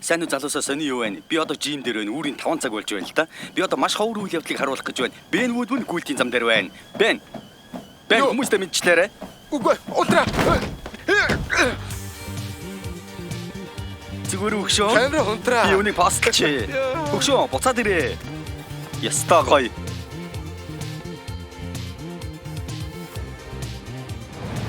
Сайн уу залуусаа сони юу байна? Би одоо жим дээр байна. Үүрийн 5 цаг болж байна л да. Би одоо маш ховор үйл явдлыг харуулах гэж байна. Бен Вудвин гүйлтийн зам дээр байна. Бен хүмүүстэй мэдчлээрэй. Үгүй, ултраа. Зүгээр өгшөө. Камера унтраа. Би үүнийг пастлаач. Өгшөө, буцаад ирээ. Ястаа гоё.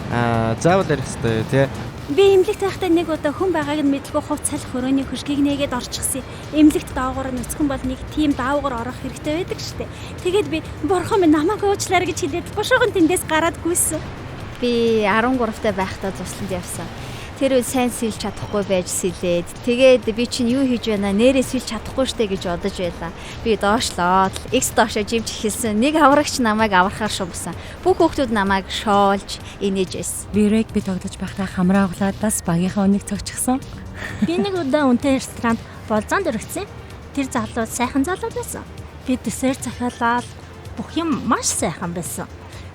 Заавал ярих хэрэгтэй тий. Би эмнэлэгт байхдаа нэг удаа хүн байгааг нь мэдлгүй хувц салах хөрөөний хөшгийг нээгээд орчихсон. Эмнэлэгт доогоор нүцгэн бол нэг тийм даавгаар орох хэрэгтэй байдаг штэ. Тэгээд би бурхан минь намайг уучлаарай гэж хэлээд бушуухан тэндээс гараад гүйсэн. Би 13 таа байхдаа тусланд явсан. Тэр үе сайн сэлж чадахгүй байж сэлээд тэгээд би чинь юу хийж байна нэрээ сэлж чадахгүй штэ гэж бодож байлаа. Би доошлоод X доошоо жимж эхэлсэн. Нэг аврагч намайг аврахаар шумсан. Бүх хүүхдүүд намайг шоолж инээж байсан. Би регби тоглож байхдаа хамраа углаадаас багийнхаа өнийг цогчихсон. Би нэг удаа үнэтэй ресторанд болзоонд өргөцсөн. Тэр залуу сайхан залуу байсан. Би десерт захиалаад бүх юм маш сайхан байсан.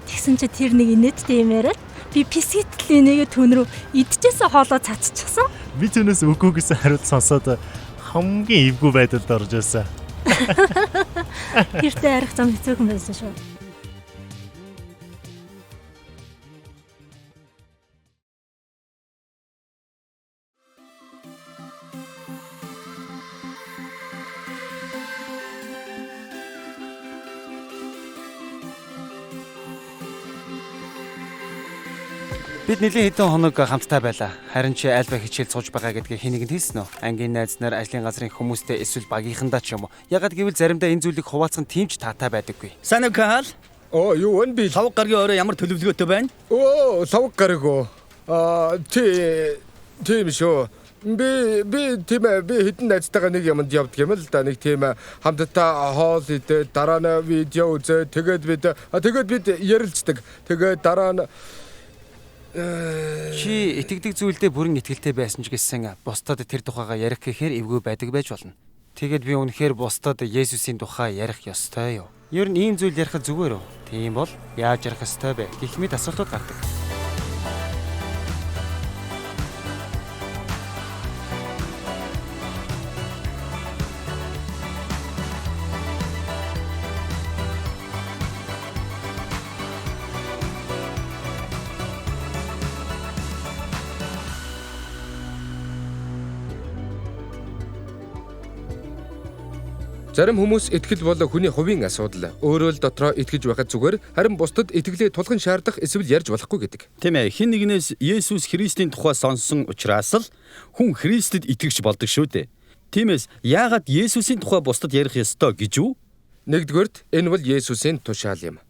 Тэгсэн чи тэр нэг инээдтэй юмээрээ би пискетл нэгээ түн рүү идчихсэн хоолоо цацчихсан. Би түүнээс үгүй гэсэн хариулт сонсоод хамгийн эвгүй байдалд орж байсан. Гэртээ арих зам хэцүүхэн байсан шүү. Бид нэлийн хэдэн хоног хамтдаа байлаа. Харин чи альва хичээл сууж байгаа гэдгийг хэнийг нь хэлсэн үү? Ангийн найз нар, ажлын газрын хүмүүстэй эсвэл багийнхандаа ч юм уу. Ягаад гэвэл заримдаа энэ зүйлийг хуваалцах нь тимч таатай байдаггүй. Сайн уу Кал? Юу вэ би? Лавг гаргийн орой ямар төлөвлөгөөтэй байна? Лавг гараг. Тийм шүү. Би хэдэн найзтайгаа нэг юмд явдаг юм л да. Нэг тийм хамтдаа хоол идээд дараа нь видео үзээд тэгээд бид ярилцдаг. Тэгээд дараа нь Чи итгэдэг зүйлдээ бүрэн итгэлтэй байсан ч гэсэн бусдад тэр тухайга ярих гэхээр эвгүй байдаг байж болно. Тэгээд би үнэхээр бусдад Есүсийн тухай ярих ёстой юу? Ер нь ийм зүйл ярих зүгээр үү? Тийм бол яаж ярих ёстой бэ? Гэх мэт асуултууд гардаг. Зарим хүмүүс итгэл бол хүний хувийн асуудал. Өөрөө л дотроо итгэж байхад зүгээр, харин бусдад итгэлээ тулгын шаардах эсвэл ярьж болохгүй гэдэг. Тийм ээ, хэн нэгнээс Есүс Христийн тухай сонсон учраас л хүн Христэд итгэж болдог шүү дээ. Тиймээс яагаад Есүсийн тухай бусдад ярих ёстой гэж үү? Нэгдүгээрт энэ бол Есүсийн тушаал юм.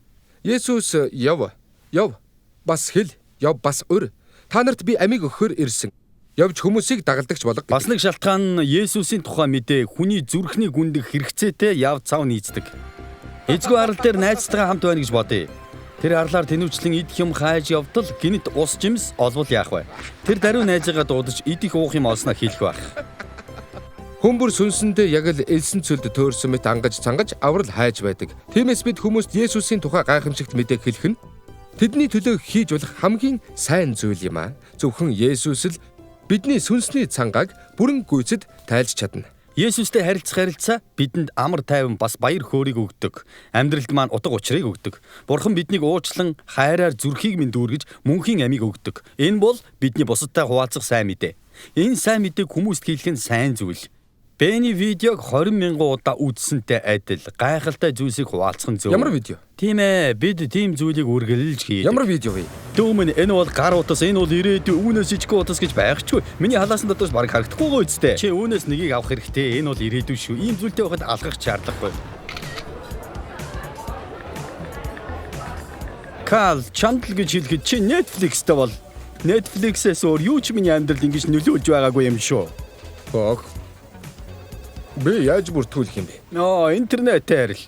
Есүс яв бас хэл яв бас өр. Та нарт би амийг өгөхөөр ирсэн. Явж хүмүүсийг дагалдагч болго. Бас нэг шалтгаан нь Есүсийн тухай мэдээ хүний зүрхний гүндэх хэрэгцээтэй яв цав нийцдэг. Эзгүй арал дээр найзтайгаа хамт байна гэж бодъё. Тэр арлаар тэнүүчлэн идэх юм хайж явдал гинт ус жимс олвол яах вэ? Тэр даруй найзаагаа дуудаж идэх уух юм олсноо хийх байх. Хүмүүр сүнсэндээ яг л элсэн цөлд төөрсөн мэт ангаж цангаж аврал хайж байдаг. Тиймээс бид хүмүүст Есүсийн тухай гайхамшигт мэдээг хэлэх нь тэдний төлөө хийж болох хамгийн сайн зүйл юм аа. Зөвхөн Есүс л бидний сүнсний цангааг бүрэн гүйцэд тайлж чадна. Есүстэй харилцаа бидэнд амар тайван бас баяр хөөргийг өгдөг. Амьдралд маань утга учирыг өгдөг. Бурхан биднийг уучлан хайраар зүрхийг минь дүүргэж мөнхийн амийг өгдөг. Энэ бол бидний бусадтай хуваалцах сайн мэдээ. Энэ сайн мэдээг хүмүүст хэлэх нь сайн зүйл. Бэний видеог 20,000 удаа үзсэнтэй адил гайхалтай зүйлсийг хуваалцах нь зөв. Ямар видео? Тийм ээ, бид тийм зүйлийг үргэлж хийдэг. Ямар видео вэ? Дөөмөн энэ бол гар утас, энэ бол ирээдүйн үүнээс ичгүй утас гэж байхчгүй. Миний халаасан дотоос баг харагдахгүй үсттэй. Чи үүнээс нэгийг авах хэрэгтэй. Энэ бол ирээдүйн шүү. Ийм зүйлтэй байхад алгах шаардлагагүй. Кал, чандл гэж хэлэхэд чи Netflix-тэй бол Netflix-ээс өөр юу ч миний амьдрал ингэж нөлөөлж байгаагүй юм шүү. Би яаж бүртгүүлэх юм бэ? Интернетээр л.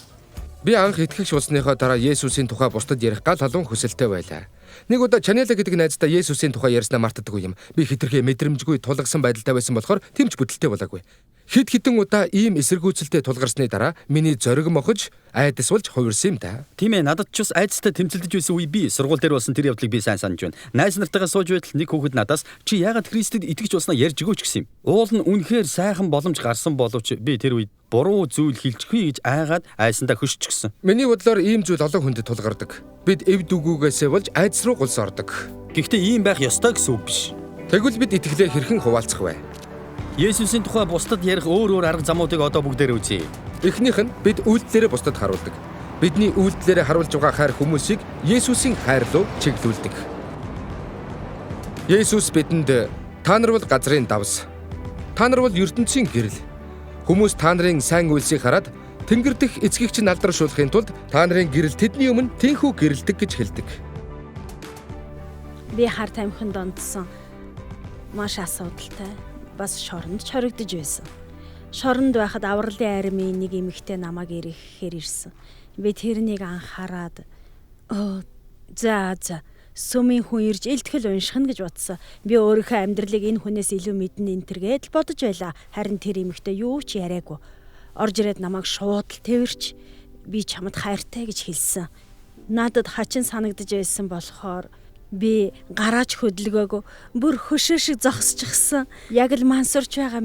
Би анх итгэгч болсныхоо дараа Есүсийн тухай бусдад ярих гал халуун хүсэлтэй байлаа. Нэг удаа Чанела гэдэг найздаа Есүсийн тухай ярьснаа мартадаггүй юм. Би хэтэрхий мэдрэмжгүй тулгсан байдалтай байсан болохоор тэмч бүдэлтэй болоогүй. Хэд хэдэн удаа ийм эсэргүүцэлтэд тулгарсны дараа миний зориг мохож айдас болж хувирсан юм да. Тийм ээ, надад ч бас айцтай тэмцэлдэж байсан үе би сургууль дээр болсон тэр явдлыг би сайн санаж байна. Найз нартайгаа сууж байтал нэг хүүхэд надаас чи яагаад Христэд итгэж болсноо ярьж өгөөч гэсэн юм. Уул нь үнэхээр сайхан боломж гарсан боловч би тэр үед буруу зүйл хэлчихвээ гэж айгаад айсандаа хөшчихсөн. Миний бодлоор ийм зүйл олон хүндэд тулгардаг. Бид эв дүгүүгээсээ болж айдас руу гулсан ордог. Гэхдээ ийм байх ёстой гэсэн үг биш. Тэгвэл бид итгэлээ хэрхэн хуваалцах вэ? Есүсийн тухай бусдад ярих өөр арга замуудыг одоо бүгдээр үзье. Эхнийх нь бид үйлдэлээрээ бусдад харуулдаг. Бидний үйлдэлээрээ харуулж байгаа хайр хүмүүсийг Есүсийн хайр руу чиглүүлдэг. Есүс бидэнд та нар бол газрын давс. Та нар бол ертөнцийн гэрэл. Хүмүүс та нарын сайн үйлсийг хараад Тэнгэр дэх эцгийг чинь алдаршуулахын тулд та нарын гэрэл тэдний өмнө тэнхүү гэрэлдэг гэж хэлдэг. Би хар тамхинд ондсон маш асуудалтай. Бас шоронд чорогдож байсан. Шоронд байхад авралын армийн нэг эмэгтэй намайг ирэхээр ирсэн. Би тэрнийг анхаарад за сүмийн хүн ирж илтгэл уншихна гэж бодсон. Би өөрийнхөө амьдралыг энэ хүнээс илүү мэднэ энтергээд л бодож байла. Харин тэр эмэгтэй юу ч яриаггүй. Орж ирээд намайг шууд л тэрч би чамд хайртай гэж хэлсэн. Надад хачин санагдаж байсан болохоор би гараач хөдөлгөөгүй бүр хөшөө шиг зогсчихсан. Яг л мансурч байгаа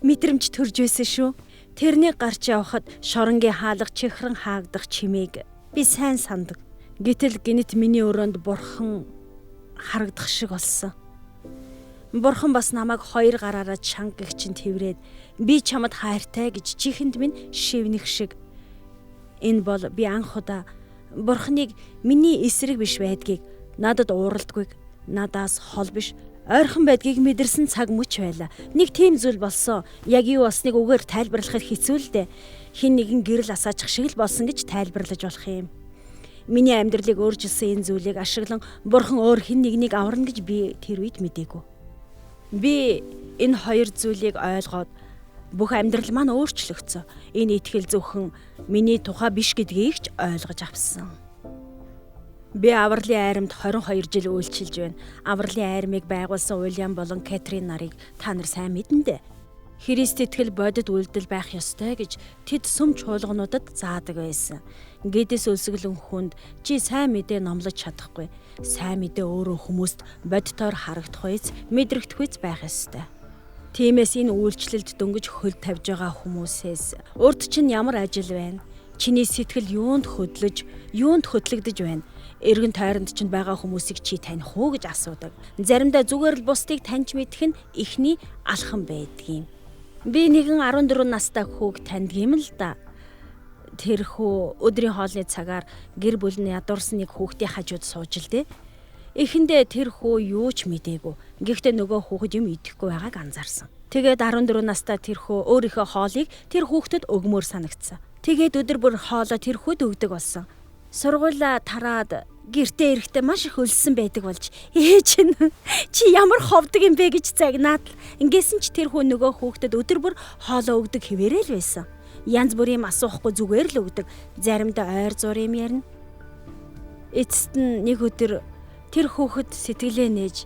мэдрэмж төрж байсан шүү. Тэрний гарч явхад шоронгийн хаалга чихрэн хаагдах чимээг би сайн сандаг. Гэтэл гинэт миний өрөөнд бурхан харагдах шиг болсон. Бурхан бас намайг хоёр гараараа чангагчин тэврээд би чамд хайртай гэж чихэнд минь шивнэх шиг. Энэ бол би анх удаа бурханыг миний эсрэг биш байдгийг, надад ууралдаггүйг, надаас хол биш ойрхон байдгийг мэдэрсэн цаг мөч байла. Нэг тийм зүйл болсон. Яг юу болсныг үгээр тайлбарлахад хэцүү л дээ. Хин нэгэн гэрэл асаачих шиг л болсон гэж тайлбарлаж болох юм. Миний амьдралыг өөрчилсөн энэ зүйлийг ашиглан бурхан өөр хин нэгнийг аварна гэж би тэр үед мэдээгүй. Би энэ хоёр зүйлийг ойлгоод бүх амьдрал маань өөрчлөгдсөн. Энэ итгэл зөвхөн миний тухай биш гэдгийг ч ойлгож авсан. Би авралын айрамд 22 жил үйлчилж байна. Авралын айрамыг байгуулсан Уильям болон Кэтрин нарыг та нар сайн мэднэ дээ. Христ итгэл бодит үйлдэл байх ёстой гэж тэд сүм чуулгануудад заадаг байсан. Гэдэс өлсгөлэн хүнд чи сайн мэдээ номлож чадахгүй. Сайн мэдээ өөрөө хүмүүст бодитоор харагдахуйц, мэдрэгдэхүйц байх ёстой. Тиймээс энэ үйлчлэлд дөнгөж хөл тавьж байгаа хүмүүсээс урд чинь ямар ажил байна? Чиний сэтгэл юунд хөдлөгдөж байна? Эргэн тойронд чинь байгаа хүмүүсийг чи таних уу гэж асуудаг. Заримдаа зүгээр л бусдыг таньж мэдэх нь ихний алхам байдгийн. Би нэгэн 14 настай хүүг таньдгийм л да. Тэр хүү өдрийн хоолны цагаар гэр бүл нь ядуурсан нэг хүүхдийн хажууд сууж л дээ. Эхэндээ тэр хүү юу ч мэдээгүй. Гэхдээ нөгөө хүүхэд юм идэхгүй байгааг анзаарсан. Тэгээд 14 настай тэр хүү өөрийнхөө хоолыг тэр хүүхдэд өгмөр санагдсан. Тэгээд өдөр бүр хоолоо тэр хүүд өгдөг болсон. Сургуулаа тараад гэртээ ирэхдээ маш их өлсөн байдаг болж ээж нь чи ямар ховдөг юм бэ гэж загнаад л ингэсэн ч тэр хүн нөгөө хүүхдэд өдөр бүр хоолоо өгдөг хэвээрээ л байсан. Янз бүрийн асуухгүй зүгээр л өгдөг. Заримдаа ойр зур юм ярина. Эцэст нь нэг өдөр тэр хүүхэд сэтгэлээ нээж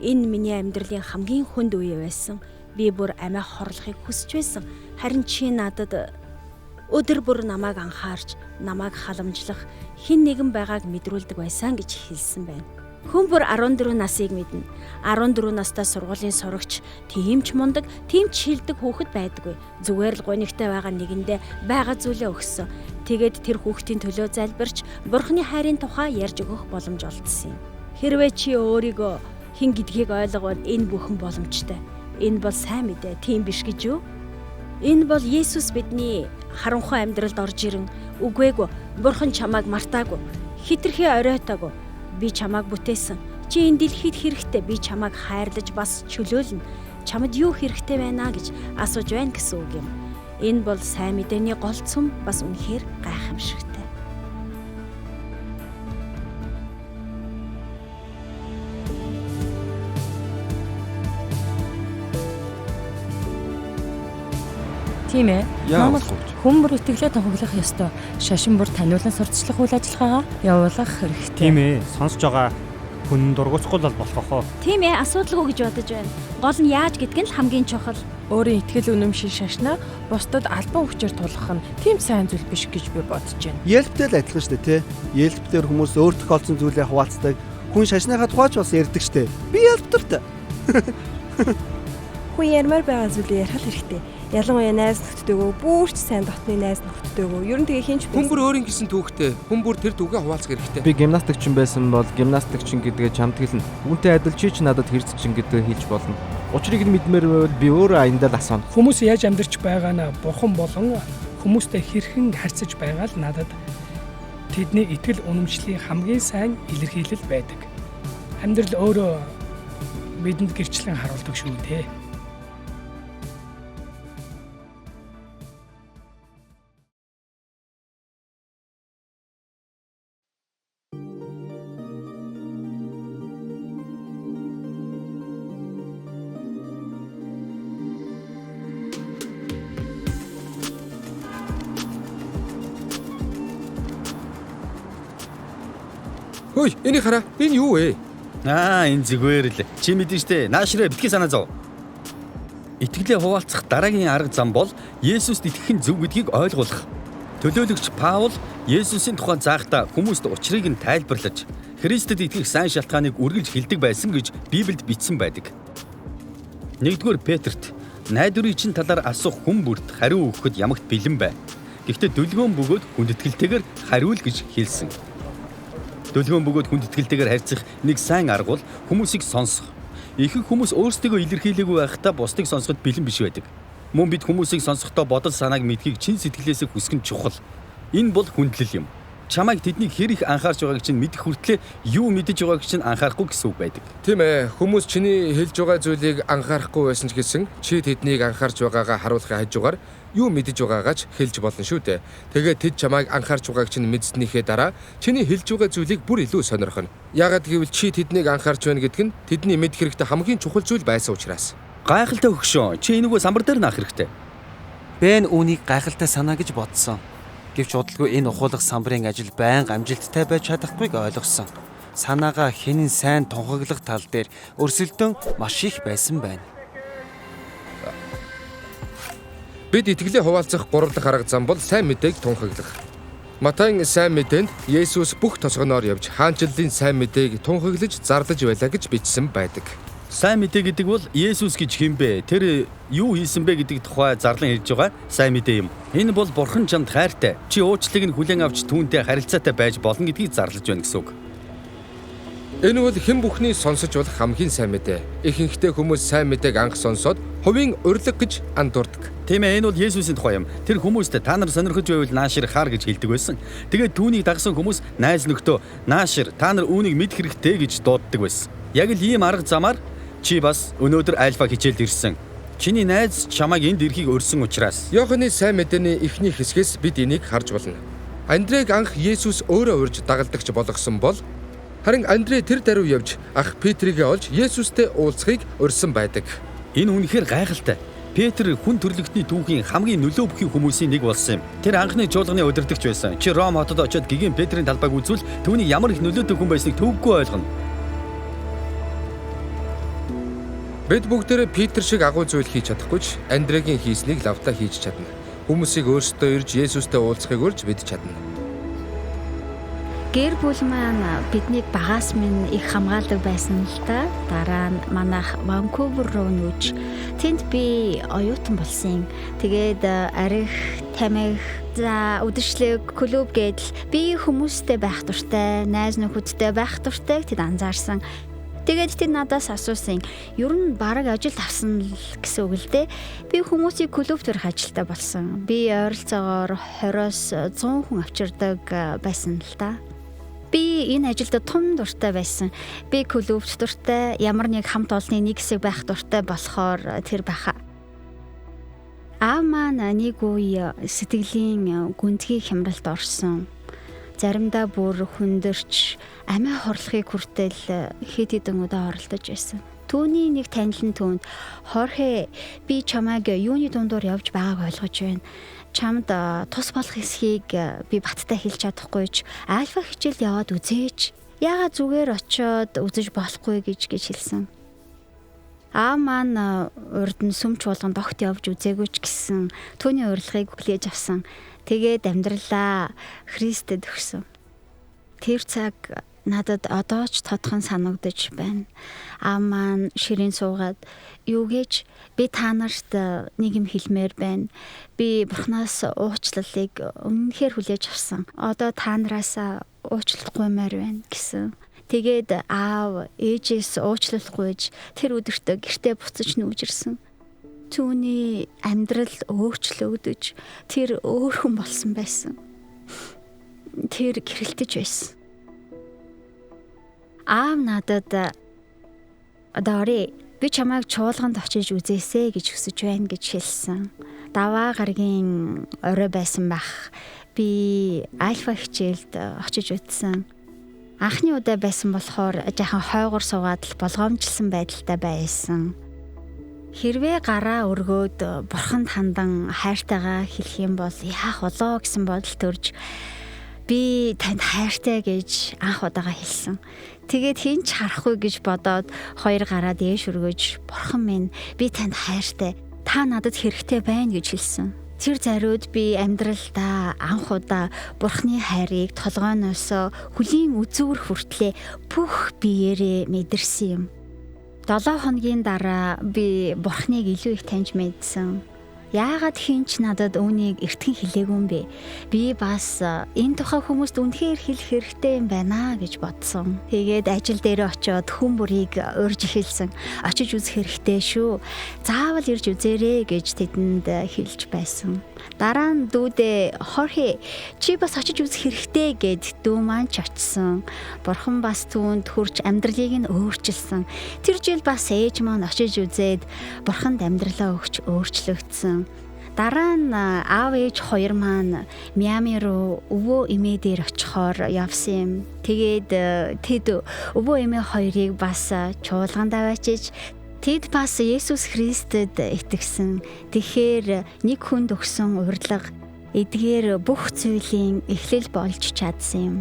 энэ миний амьдралын хамгийн хүнд үе байсан. Би бүр амиа хорлохыг хүсэж байсан. Харин чи надад өдөр бүр намайг анхаарч, намайг халамжлах хэн нэгэн байгааг мэдрүүлдэг байсан гэж хэлсэн байна. Хүн бүр 14 насыг мэднэ. 14 настай сургуулийн сурагч, тийм ч мундаг, тийм ч шилдэг хүүхэд байдаггүй. Зүгээр л гонигтай байгаа нэгэндээ байгаа зүйлээ өгсөн. Тэгээд тэр хүүхдийн төлөө залбирч, бурхны хайрын тухай ярьж өгөх боломж олдсон юм. Хэрвээ чи өөрийгөө хэн гэдгийг ойлгоод энэ бүхэн боломжтой. Энэ бол сайн мэдээ, тийм биш гэж юу? Энэ бол Есүс бидний харанхуй амьдралд орж ирэн үгүйг бурхан чамайг мартаагүй, хитрхи оройтоогүй. Би чамайг бүтээсэн. Чи энэ дэлхийд хэрэгтэй, би чамайг хайрлаж бас чөлөөлнө. Чамд юу хэрэгтэй байна гэж асууж байна гэсэн үг юм. Энэ бол сайн мэдээний гол цөм, бас үнэхээр гайхамшигтай. Тийм ээ. Монгол хүн бүр итгэлээ тохиглох ёстой. Шашин бүр таниулан сурталчлах үйл ажиллагаагаа явуулах хэрэгтэй. Тийм ээ. Сонсож байгаа Хүн дургуцахгүй л болох оо. Тийм ээ, асуудалгүй гэж бодож байна. Гол нь яаж гэдг нь л хамгийн чухал. Өөрийн итгэл үнэмшил шашнаа бусдад албан хүчээр тулгах нь тийм сайн зүйл биш гэж би бодож байна. Ялбтай л адилхан шүү дээ, тий. Ялбтэр хүмүүс өөр тохиолдсон зүйлээ хуваалцдаг. Хүн шашныхаа тухайч бас ярьдаг шүү дээ. Би ялбтартай. Хүн ярмаар байгаа зүйлээ ярих хэрэгтэй. Ялангуяа найз нөхдөдөө бүрч сайн дотны найз нөхдөдөө. Ер нь тэгээ хинч Хүн бүр өөрийн гэсэн түүхтэй. Хүн бүр тэр түүхээ хуваалцах хэрэгтэй. Би гимнастикчин байсан бол гимнастикчин гэдгээ чамд хэлнэ. Үүнтэй адил чи надад хэрцчин гэдгээ хэлж болно. Учрыг нь мэдмээр байвал би өөрөө аяндаа л асууна. Хүмүүс яаж амьдарч байгаанаа бурхан болон хүмүүстэй хэрхэн харьцаж байгаа л надад тэдний итгэл үнэмшлийн хамгийн сайн илэрхийлэл байдаг. Амьдрал өөрөө бидэнд гэрчлэн харуулдаг шүү дээ. Хөөе, энийг хараа. Энэ юу вэ? Энэ зүгээр л. Чи мэдэн штэ. Наашраа битгий санаа зов. Итгэлээ хуваалцах дараагийн арга зам бол Есүст итгэх нь зөв гэдгийг ойлгуулах. Төлөөлөгч Паул Есүсийн тухай заахдаа хүмүүст учрыг нь тайлбарлаж, Христэд итгэх сайн шалтгааныг үргэлж хэлдэг байсан гэж Библиэд бичсэн байдаг. 1-р Петрт найдварын чинь талаар асуух хүн бүрт хариу өгөхөд ямагт бэлэн бай. Гэхдээ дүлгөөн бөгөөд хүндэтгэлтэйгээр хариул гэж хэлсэн. Дүлгөөн бөгөөд хүндэтгэлтэйгээр харьцах нэг сайн арга бол хүмүүсийг сонсох. Ихэнх хүмүүс өөрсдөө илэрхийлээгүй байхдаа бусдыг сонсоход бэлэн биш байдаг. Мөн бид хүмүүсийг сонсохдоо бодол санааг мэдхийг чин сэтгэлээсээ хүсэх нь чухал. Энэ бол хүндлэл юм. Чамайг тэднийг хэр их анхаарч байгааг чинь мэдэх хүртлээр юу мэдэж байгааг чинь анхаарахгүй гэсэн үг байдаг. Тийм ээ. Хүмүүс чиний хэлж байгаа зүйлийг анхаарахгүй байсан ч гэсэн чи тэднийг анхаарч байгаагаа харуулахын хажуугаар юу мэдэж байгаагаа ч хэлж болно шүү дээ. Тэгээд тэд чамайг анхаарч байгааг чинь мэдснийхээ дараа чиний хэлж байгаа зүйлийг бүр илүү сонирхно. Яагаад гэвэл чи тэднийг анхаарч байна гэдг нь тэдний мэдэх хэрэгтэй хамгийн чухал зүйл байсан учраас. Гайхалтай хөгшөө. Чи энэгүй самбар дээр наах хэрэгтэй. Бэн үүнийг гайхалтай санаа гэж бодсон. Гэвч удалгүй энэ ухуулах самбарын ажил байнга амжилттай байж чадахгүйг ойлгосон. Санаагаа хинэн сайн тунхаглах тал дээр өрсөлдөөн маш их байсан байна. Бид итгэлээ хуваалцах 3 дахь арга зам бол сайн мэдээг тунхаглах. Матайн сайн мэдээнд Есүс бүх тосгоноор явж хаанчлалын сайн мэдээг тунхаглаж зарлаж байлаа гэж бичсэн байдаг. Сайн мэдээ гэдэг бол Есүс гэж хэмбэ? Тэр юу хийсэн бэ гэдэг тухай зарлан хэлж байгаа сайн мэдээ юм. Энэ бол Бурхан чамд хайртай. Чи уучлалыг нь хүлээн авч түүнтэй харилцаатай байж болно гэдгийг зарлаж байна гэсэн үг. Энэ бол хэн бүхний сонсож болох хамгийн сайн мэдээ. Ихэнхдээ хүмүүс сайн мэдээг анх сонсоод хувийн урилга гэж андуурдаг. Тийм ээ, энэ бол Есүсийн тухай юм. Тэр хүмүүстэй та нар сонирхож байвал наашир хаар гэж хэлдэг байсан. Тэгээд түүнийг дагсан хүмүүс найз нөхдөө наашир та нар үүнийг мэд хэрэгтэй гэж дууддаг байсан. Яг л ийм арга замаар чи бас өнөөдөр альфа хичээлд ирсэн. Чиний найз чамайг энд ирэхийг өрсөн учраас. Йоханны сайн мэдээний эхний хэсгээс бид энийг харж болно. Андрейг анх Есүс өөрөө урьж дагалдагч болгосон бол харин Андрей тэр даруй явж ах Петригээ олж Есүстэй уулзахыг урьсан байдаг. Энэ үнэхээр гайхалтай. Петр хүн төрлөختний түүхийн хамгийн нөлөө бүхий хүмүүсийн нэг болсон юм. Тэр анхны чуулганы удирдагч байсан. Чи Ром хотод очиод гигэн Петрийн талбайг үзвэл түүний ямар их нөлөөтэй хүн байсныг төвөггүй ойлгоно. Бид бүгдээрээ Петр шиг агуу зүйл хийж чадахгүй ч Андрегийн хийснийг лавтаа хийж чадна. Хүмүүсийг өөрсдөө ирж Есүстэй уулзахыг урьж бид чадна. Гэр бүл маань биднийг багаас минь их хамгаалдаг байсан л да. Дараа нь манайх Ванкувер руу нүүж тэнд би оюутан болсон. Тэгээд арих, тамхи, за үдшилэг, клуб гэдэл би хүмүүстэй байх дуртай, найз нөхөдтэй байх дуртайг тэд анзаарсан. Тэгээд тэд надаас асуусан. Ер нь бараг ажил авсан л гэсэн үг л дээ. Би хүмүүсийг клубт өрөх ажилтай болсон. Би ойролцоогоор 20-с 100 хүн авчирдаг байсан л да. Би энэ ажилд том дуртай байсан. Би клубт дуртай, ямар нэг хамт олонны нэг хэсэг байх дуртай болохоор тэр байхаа. Маань нэг үе сэтгэлийн гүнзгий хямралд орсон. Заримдаа бүр хүндэрч амиа хорлохыг хүртэл хэд хэдэн удаа оролдож байсан. Түүний нэг танилан түүнд Хорхе би чамайг юуны дундуур явж байгааг ойлгож байна. Чамд тус болох эсхийг би баттай хэлж чадахгүй ч альфа хичээлд яваад үзээч Яагаад зүгээр очиод үзэж болохгүй гэж хэлсэн. Аав маань урд нь сүмч болгонд огт явж үзээгүй ч гэсэн түүний урилгыг хүлээж авсан. Тэгээд амьдралаа Христэд өгсөн. Тэр цаг надад одоо ч тодхон санагдаж байна. Аав маань ширийн суугаад юу гэж би та нарт нэг юм хэлмээр байна. Би Бурханаас уучлалыг үнэнхээр хүлээж авсан. Одоо та нараас уучлалгүймээр байна гэсэн. Тэгээд аав ээжээс уучлалгүйж тэр өдөртөө гэртээ буцаж нүүжирсэн. Түүний амьдрал өөрчлөгдөж тэр өөр хүн болсон байсан. Тэр гэрэлтэж байсан. Аав надад "Дори, би чамайг чуулганд очиж үзээсэй гэж хүсэж байна" гэж хэлсэн. Даваа гарагийн орой байсан байх. Би альфа хичээлд очиж үзсэн. Анхны удаа байсан болохоор жаахан хойгоор суугаад л болгоомжлсон байдалтай байсан. Хэрвээ гараа өргөөд бурханд хандан хайртайгаа хэлэх юм бол яах болоо гэсэн бодол төрж би танд хайртай гэж анх удаага хэлсэн. Тэгээд хин ч харахгүй гэж бодоод хоёр гараа дээш өргөж бурхан минь би танд хайртай. Та надад хэрэгтэй байна гэж хэлсэн. Тэр зариуд би амьдралдаа анх удаа бурхны хайрыг толгойноос хүлийн үзүүр хүртлээ бүх биеэрээ мэдэрсэн юм. 7 хоногийн дараа би бурхныг илүү их таньж мэдсэн. Яагаад хинч надад үүнийг эртхэн хэлээгүй юм бэ? Би бас энэ тухай хүмүүст үнэхээр хэлэх хэрэгтэй юм байна гэж бодсон. Тэгээд ажил дээр очиод хүн бүрийг урьж хэлсэн. Очиж үзэх хэрэгтэй шүү. Заавал ирж үзээрэй гэж тэдэнд хэлж байсан. Дараа нь дүүдээ "Хорхе, чи бас очиж үзэх хэрэгтэй" гэд дүү маань ч очсон. Бурхан бас түүнд хүрч амьдралыг нь өөрчилсөн. Тэр жил бас ээж маань очиж үзээд бурханд амьдралаа өгч өөрчлөгдсөн. Дараа нь аав ээж хоёр маань Мями руу өвөө эмээ дээр очихоор явсан юм. Тэгээд тэд өвөө эмээ хоёрыг бас чуулганд аваачиж тэд бас Есүс Христэд итгэсэн. Тэгэхээр нэг хүнд өгсөн урилга эдгээр бүх зүйлийн эхлэл болж чадсан юм.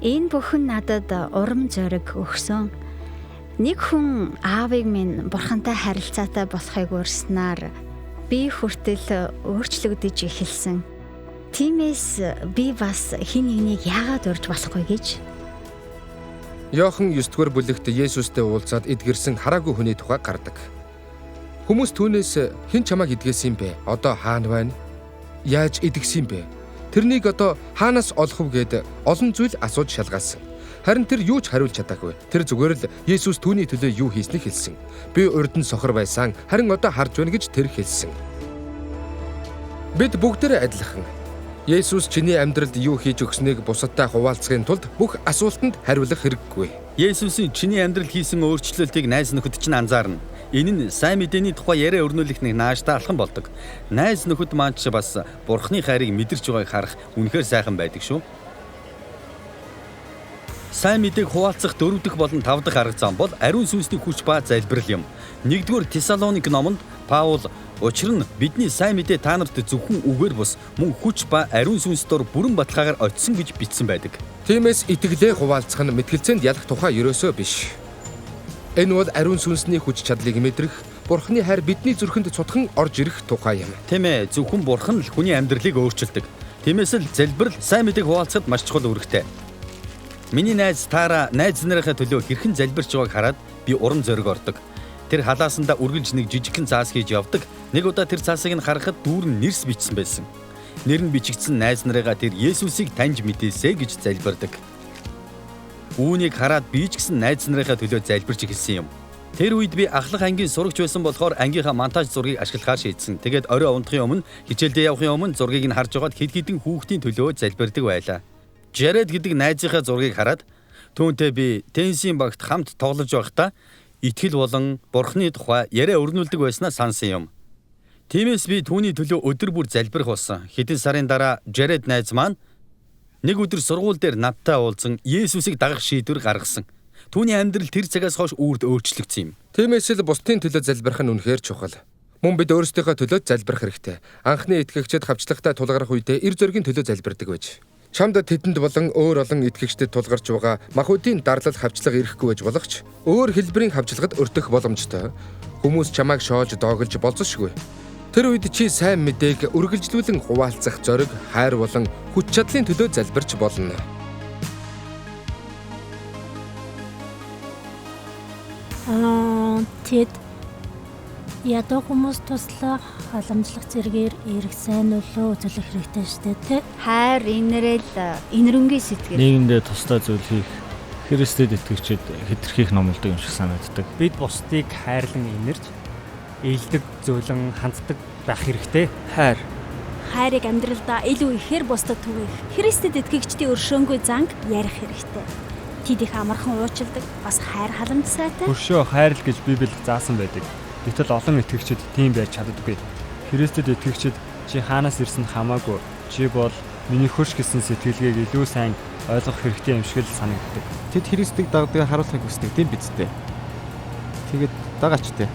Энэ бүхэн надад урам зориг өгсөн. Нэг хүн аавыг минь бурхантай харилцаатай болохыг урьснаар би хүртэл өөрчлөгдөж эхэлсэн. Тиймээс би бас хэн нэгнийг яагаад урьж болохгүй гэж. Иохан 9-р бүлэгт Есүстэй уулзаад эдгэрсэн хараагүй хүний тухай гардаг. Хүмүүс түүнээс "Хэн чамайг эдгэсэн бэ? Одоо хаана байна? Яаж эдгэсэн бэ? Тэрнийг одоо хаанаас олох вэ?" гэд олон зүйл асууж шалгаасан. Харин тэр юу ч хариулж чадаагүй. Тэр зүгээр л Есүс түүний төлөө юу хийснийг хэлсэн. "Би урд нь сохор байсан, харин одоо харж байна" гэж тэр хэлсэн. Бид бүгдээрээ адилхан. Есүс чиний амьдралд юу хийж өгснийг бусадтай хуваалцахын тулд бүх асуултанд хариулах хэрэггүй. Есүсийн чиний амьдрал хийсэн өөрчлөлтийг найз нөхөд чинь анзаарна. Энэ нь сайн мэдээний тухай яриа өрнүүлэх нэг нааштай алхан болдог. Найз нөхөд маань ч бас Бурхны хайрыг мэдэрч байгааг харах үнэхээр сайхан байдаг шүү. Сайн мэдээг хуваалцах 4 дахь болон 5 дахь арга зам бол ариун сүнсний хүч ба залбирал юм. 1-р Тесалоник номонд Паул "Учир нь бидний сайн мэдээ та нарт зөвхөн үгээр бус мөн хүч ба ариун сүнс дор бүрэн баталгаагаар очсон" гэж бичсэн байдаг. Тиймээс итгэлээ хуваалцах нь мэтгэлцээнд ялах тухай ерөөсөө биш. Энэ бол ариун сүнсний хүч чадлыг мэдрэх, Бурхны хайр бидний зүрхэнд цутхан орж ирэх тухай юм. Тийм ээ, зөвхөн Бурхан л хүний амьдралыг өөрчилдөг. Тиймээс л залбирал сайн мэдээг хуваалцахад маш чухал үүрэгтэй. Миний найз Тара найз нарынхаа төлөө хэрхэн залбирч байгааг хараад би урам зориг ордог. Тэр халаасандаа үргэлж нэг жижигхэн цаас хийж явдаг. Нэг удаа тэр цаасыг нь харахад дүүр нь нэрс бичсэн байсан. Нэр нь бичигдсэн найз нарыгаа тэр Есүсийг таньж мэдээсэй гэж залбирдаг. Үүнийг хараад би ч гэсэн найз нарынхаа төлөө залбирч эхэлсэн юм. Тэр үед би ахлах ангийн сурагч байсан болохоор ангийнхаа монтаж зургийг ашиглахаар шийдсэн. Тэгээд орой унтахын өмнө, хичээлдээ явахын өмнө зургийг нь харж байгаад хэд хэдэн хүүхдийн төлөө залбирдаг байлаа. Жаред гэдэг найзынхаа зургийг хараад түүнтэй би теннисийн багт хамт тоглож байхдаа итгэл болон Бурхны тухай яриа өрнүүлдэг байснаа сансан юм. Тиймээс би түүний төлөө өдөр бүр залбирх болсон. Хэдэн сарын дараа Жаред найз маань нэг өдөр сургууль дээр надтай уулзсан Есүсийг дагах шийдвэр гаргасан. Түүний амьдрал тэр цагаас хойш үрд өөрчлөгдсөн юм. Тиймээс л бусдын төлөө залбирх нь үнэхээр чухал. Мөн бид өөрсдийнхөө төлөө залбирх хэрэгтэй. Анхны итгэгчид хавчлагтай тулгарх үедээ эр зөргийн төлөө залбирдаг байж. Чамд тэдэнд болон өөр олон итгэгчдэд тулгарч байгаа махбодийн дарлал хавчлага ирэхгүй байж болох ч өөр хэлбэрийн хавчлагад өртөх боломжтой. Хүмүүс чамайг шоолж доогөлж болзошгүй. Тэр үед чи сайн мэдээг үргэлжлүүлэн хуваалцах зориг, хайр болон хүч чадлын төлөө залбирч болно. Тэд ядуу хүмүүс туслах, халамжлах зэргээр эрх сайн нөлөө үзүүлэх хэрэгтэй шүү дээ. Хайр, инрэл, инрэнгийн сэтгэл. Нийгэмдээ тусдаа зүйл хийх, Христэд итгэгчид хэтэрхийх номлодог юм шиг санагддаг. Бид бусдыг хайрлан инэрч, ээлдэг, зөөлөн ханддаг байх хэрэгтэй. Хайрыг амьдралдаа илүү ихээр бусдад түгээх. Христэд итгэгчдийн өршөөнгүй занг ярих хэрэгтэй. Тэд их амархан уучилдаг, бас хайр халамж сайтай. Өршөө хайрл гэж Библиэд заасан байдаг. Гэтэл олон итгэгчид тийм байж чаддаггүй. Христэд итгэгчид чи хаанаас ирсэн хамаагүй. Чи бол миний хөрш гэсэн сэтгэлгээг илүү сайн ойлгох хэрэгтэй юм шиг л санагддаг. Тэд Христийг дагдаг харуулахыг хүсдэг тийм биз дээ. Тэгээд дагаач дээ.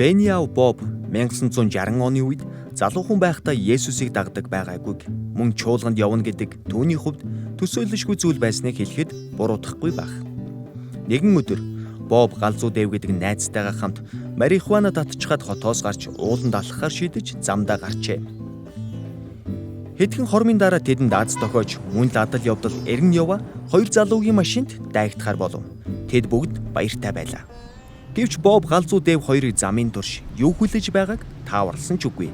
Бениау Боб 1960 оны үед залуу хүн байхдаа Есүсийг дагдаг байгаагүй мөн чуулганд явна гэдэг түүний хувьд төсөөлөшгүй зүйл байсныг хэлэхэд буруудахгүй байх. Нэгэн өдөр Боб галзуу дэв гэдэг найзтайгаа хамт марихуана татчихад хотоос гарч ууланд алхахаар шийдэж замдаа гарчээ. Хэдхэн хормын дараа тэдэнд аз тохиож мөн л адал явдал эргэн яваа хоёр залуугийн машинд дайгдахаар болов. Тэд бүгд баяртай байлаа. Гэвч Боб галзуу дэв хоёрыг замын турш юу хүлээж байгааг тааварлсан ч үгүй.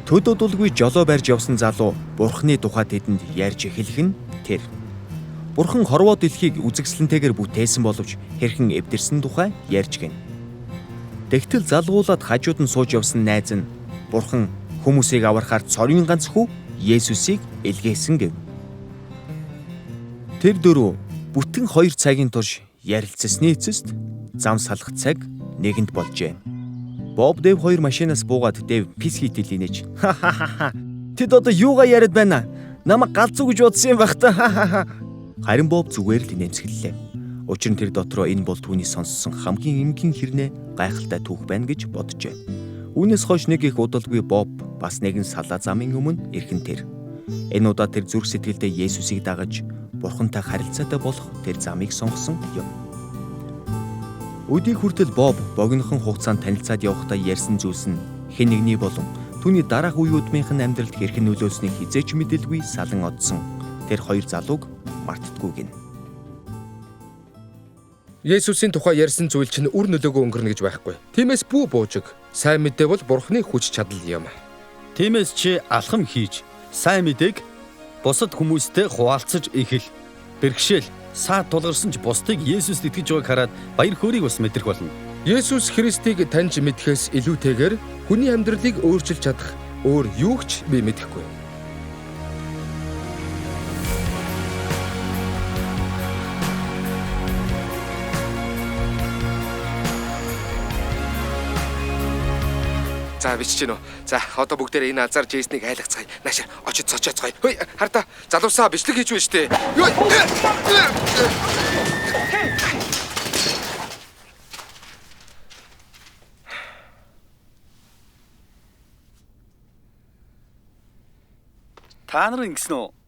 Төдөө дулгүй жолоо барьж явсан залуу Бурхны тухай тэдэнд ярьж эхлэх нь тэр. Бурхан хорвоо дэлхийг үзэгсэлнтэйгээр бүтээсэн боловч хэрхэн эвдэрсэн тухай ярьж гин. Тэгтэл залгуулаад хажууд нь сууж явсан найз нь Бурхан хүмүүсийг аврахаар цорын ганц хүү Есүсийг илгээсэн гэв. Тэр дөрөв бүтэн 2 цагийн турш ярилцсны эцэст зам салах цаг нэгэнд болжээ. Боб дэв хоёр машинаас буугаад дэв пис хийтэл инээж. Тэд одоо юугаа яриад байна? Намайг галзуу гэж бодсон юм байх та. Харин Боб зүгээр л нэмсгэллээ. Учир нь тэр дотроо энэ бол түүний сонссон хамгийн эмгэн хэрнээ гайхалтай түүх байна гэж боджээ. Үүнээс хойш нэг их удалгүй Боб бас нэгэн салаа замын өмнө ирхэн тэр. Энэ удаа тэр зүрх сэтгэлдээ Есүсийг дагаж Бурхантай харилцаатай болох тэр замыг сонгосон юм. Өдийг хүртэл Боб богинохон хугацаанд танилцаад явахдаа ярьсан зүйлс нь хэн нэгний болон түүний дараах үеүүдмийнхэн амьдралд хэрхэн нөлөөлснийг хизээч мэдэлгүй салан одсон тэр хоёр залууг мартдаггүй гин. Есүсийн тухай ярьсан зүйл чинь үр нөлөөгөө өнгөрнө гэж байхгүй. Тиймээс бүү буужиг. Сайн мэдээ бол Бурхны хүч чадал юм. Тиймээс чи алхам хийж сайн мэдээг бусад хүмүүстэй хуваалцаж эхэл. Бэрхшээл саад тулгарсан ч бусдыг Есүст итгэж байгааг хараад баяр хөөргийг бас мэдрэх болно. Есүс Христийг таньж мэдхээс илүүтэйгээр хүний амьдралыг өөрчилж чадах өөр юу ч би мэдэхгүй. За бичиж гинөө. За одоо бүгдээрээ энэ азар Джейснийг айлгацгаая. Наашир очиж цочооцгаая. Хөөе хардаа залуусаа бичлэг хийж байна штэ. Та нар ингэсэн үү?